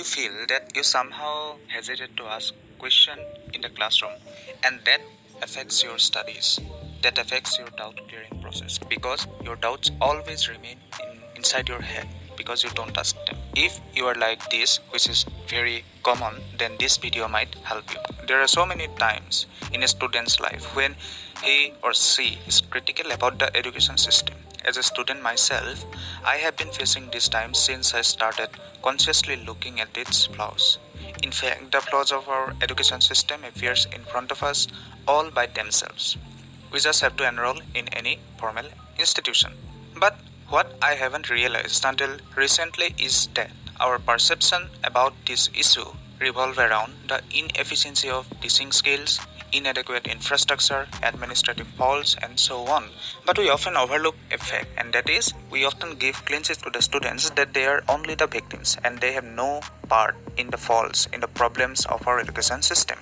you feel that you somehow hesitate to ask question in the classroom and that affects your studies, that affects your doubt clearing process because your doubts always remain inside your head because you don't ask them. If you are like this, which is very common, then this video might help you. There are so many times in a student's life when he or she is critical about the education system. As a student myself, I have been facing this time since I started consciously looking at its flaws. In fact, the flaws of our education system appears in front of us all by themselves. We just have to enroll in any formal institution. But what I haven't realized until recently is that our perception about this issue revolve around the inefficiency of teaching skills, inadequate infrastructure, administrative faults, and so on. But we often overlook a fact, and that is, we often give cleanses to the students that they are only the victims and they have no part in the faults, in the problems of our education system.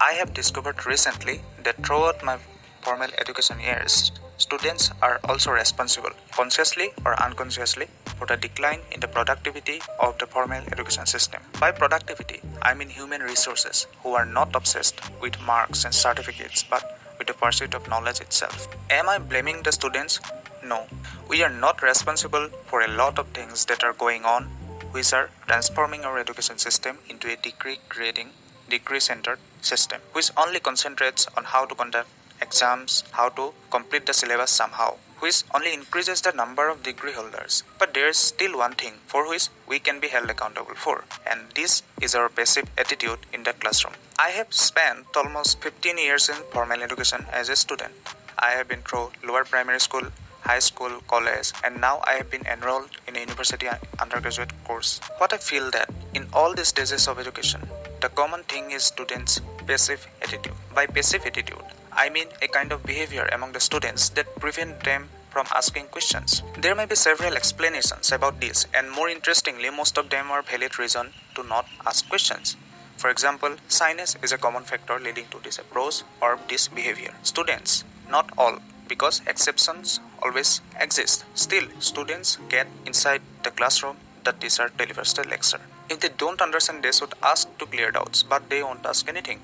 I have discovered recently that throughout my formal education years, students are also responsible, consciously or unconsciously, for the decline in the productivity of the formal education system. By productivity, I mean human resources who are not obsessed with marks and certificates but with the pursuit of knowledge itself. Am I blaming the students? No. We are not responsible for a lot of things that are going on which are transforming our education system into a degree-centered system which only concentrates on how to conduct exams, how to complete the syllabus somehow, which only increases the number of degree holders. But there is still one thing for which we can be held accountable for, and this is our passive attitude in the classroom. I have spent almost 15 years in formal education as a student. I have been through lower primary school, high school, college, and now I have been enrolled in a university undergraduate course. What I feel that in all these stages of education, the common thing is students' passive attitude. By passive attitude, I mean a kind of behavior among the students that prevent them from asking questions. There may be several explanations about this, and more interestingly, most of them are valid reason to not ask questions. For example, shyness is a common factor leading to this approach or this behavior. Students, not all, because exceptions always exist. Still, students get inside the classroom, the teacher delivers the lecture. If they don't understand, they should ask to clear doubts, but they won't ask anything.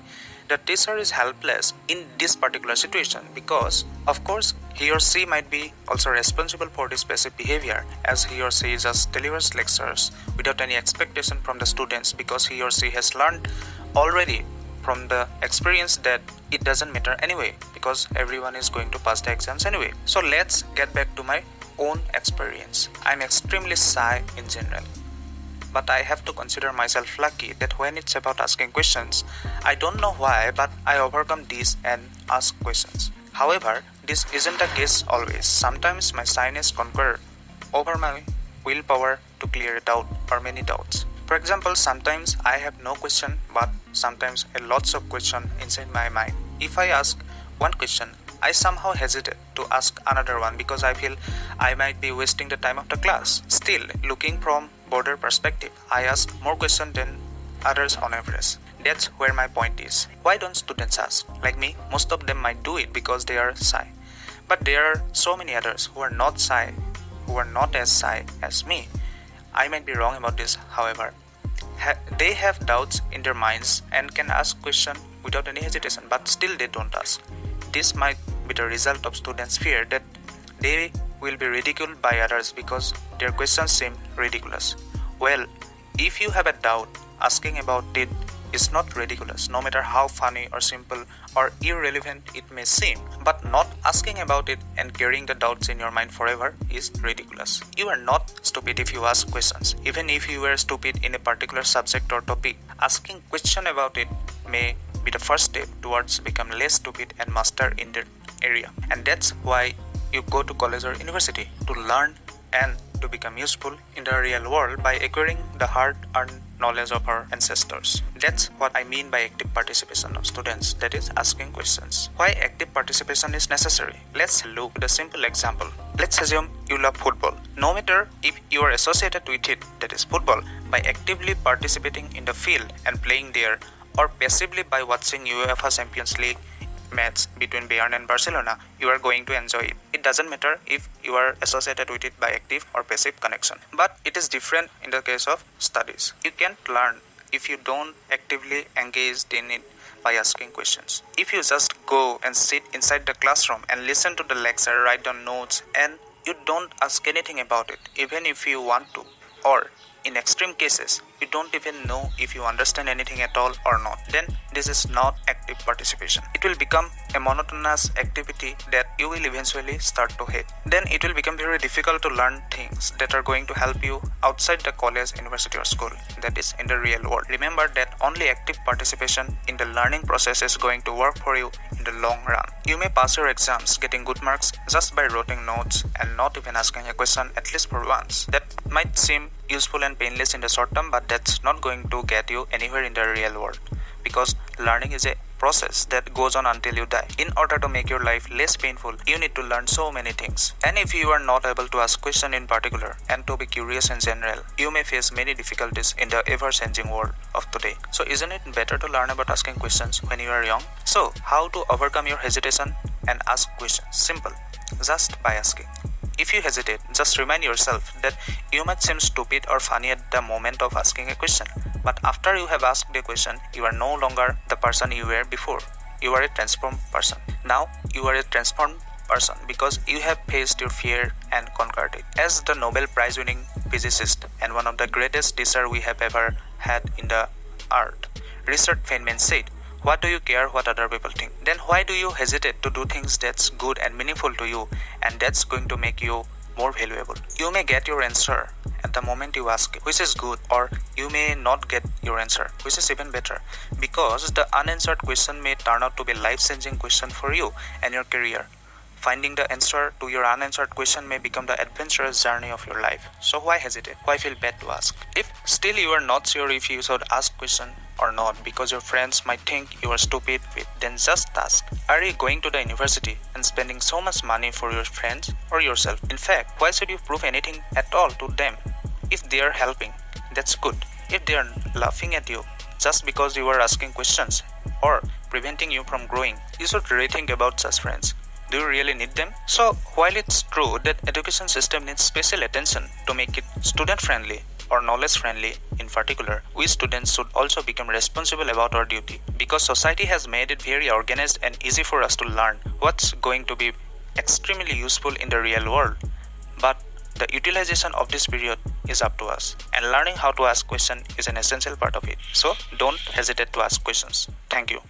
The teacher is helpless in this particular situation because, of course, he or she might be also responsible for this passive behavior as he or she just delivers lectures without any expectation from the students because he or she has learned already from the experience that it doesn't matter anyway because everyone is going to pass the exams anyway. So let's get back to my own experience. I'm extremely shy in general. But I have to consider myself lucky that when it's about asking questions, I don't know why, but I overcome this and ask questions. However, this isn't the case always. Sometimes my shyness conquers over my willpower to clear a doubt or many doubts. For example, sometimes I have no question, but sometimes a lots of question inside my mind. If I ask one question, I somehow hesitate to ask another one because I feel I might be wasting the time of the class. Still, looking from broader perspective, I ask more questions than others on average. That's where my point is. Why don't students ask? Like me, most of them might do it because they are shy. But there are so many others who are not shy, who are not as shy as me. I might be wrong about this, however. They have doubts in their minds and can ask questions without any hesitation, but still they don't ask. This might be the result of students' fear that they will be ridiculed by others because their questions seem ridiculous. Well, if you have a doubt, asking about it is not ridiculous, no matter how funny or simple or irrelevant it may seem. But not asking about it and carrying the doubts in your mind forever is ridiculous. You are not stupid if you ask questions. Even if you were stupid in a particular subject or topic, asking question about it may be the first step towards becoming less stupid and master in that area. And that's why you go to college or university, to learn and to become useful in the real world by acquiring the hard-earned knowledge of our ancestors. That's what I mean by active participation of students, that is asking questions. Why active participation is necessary? Let's look at a simple example. Let's assume you love football. No matter if you are associated with it, that is football, by actively participating in the field and playing there, or passively by watching UEFA Champions League match between Bayern and Barcelona, you are going to enjoy it. It doesn't matter if you are associated with it by active or passive connection. But it is different in the case of studies. You can't learn if you don't actively engage in it by asking questions. If you just go and sit inside the classroom and listen to the lecture, write down notes, and you don't ask anything about it, even if you want to, or in extreme cases, you don't even know if you understand anything at all or not, then this is not active participation. It will become a monotonous activity that you will eventually start to hate. Then it will become very difficult to learn things that are going to help you outside the college, university or school, that is in the real world. Remember that only active participation in the learning process is going to work for you in the long run. You may pass your exams getting good marks just by writing notes and not even asking a question at least for once. That might seem useful and painless in the short term, but that's not going to get you anywhere in the real world, because learning is a process that goes on until you die. In order to make your life less painful, you need to learn so many things. And if you are not able to ask questions in particular and to be curious in general, you may face many difficulties in the ever-changing world of today. So isn't it better to learn about asking questions when you are young? So how to overcome your hesitation and ask questions? Simple, just by asking. If you hesitate, just remind yourself that you might seem stupid or funny at the moment of asking a question. But after you have asked a question, you are no longer the person you were before. You are a transformed person. Now you are a transformed person because you have faced your fear and conquered it. As the Nobel Prize winning physicist and one of the greatest teachers we have ever had in the earth, Richard Feynman said, "What do you care what other people think? Then why do you hesitate to do things that's good and meaningful to you and that's going to make you more valuable?" You may get your answer at the moment you ask it, which is good, or you may not get your answer, which is even better, because the unanswered question may turn out to be a life-changing question for you and your career. Finding the answer to your unanswered question may become the adventurous journey of your life. So why hesitate? Why feel bad to ask? If still you are not sure if you should ask question or not because your friends might think you are stupid, then just ask. Are you going to the university and spending so much money for your friends or yourself? In fact, why should you prove anything at all to them? If they are helping, that's good. If they are laughing at you just because you are asking questions or preventing you from growing, you should rethink about such friends. Do you really need them? So while it's true that education system needs special attention to make it student friendly or knowledge friendly in particular, we students should also become responsible about our duty, because society has made it very organized and easy for us to learn what's going to be extremely useful in the real world. But the utilization of this period is up to us, and learning how to ask questions is an essential part of it. So don't hesitate to ask questions. Thank you.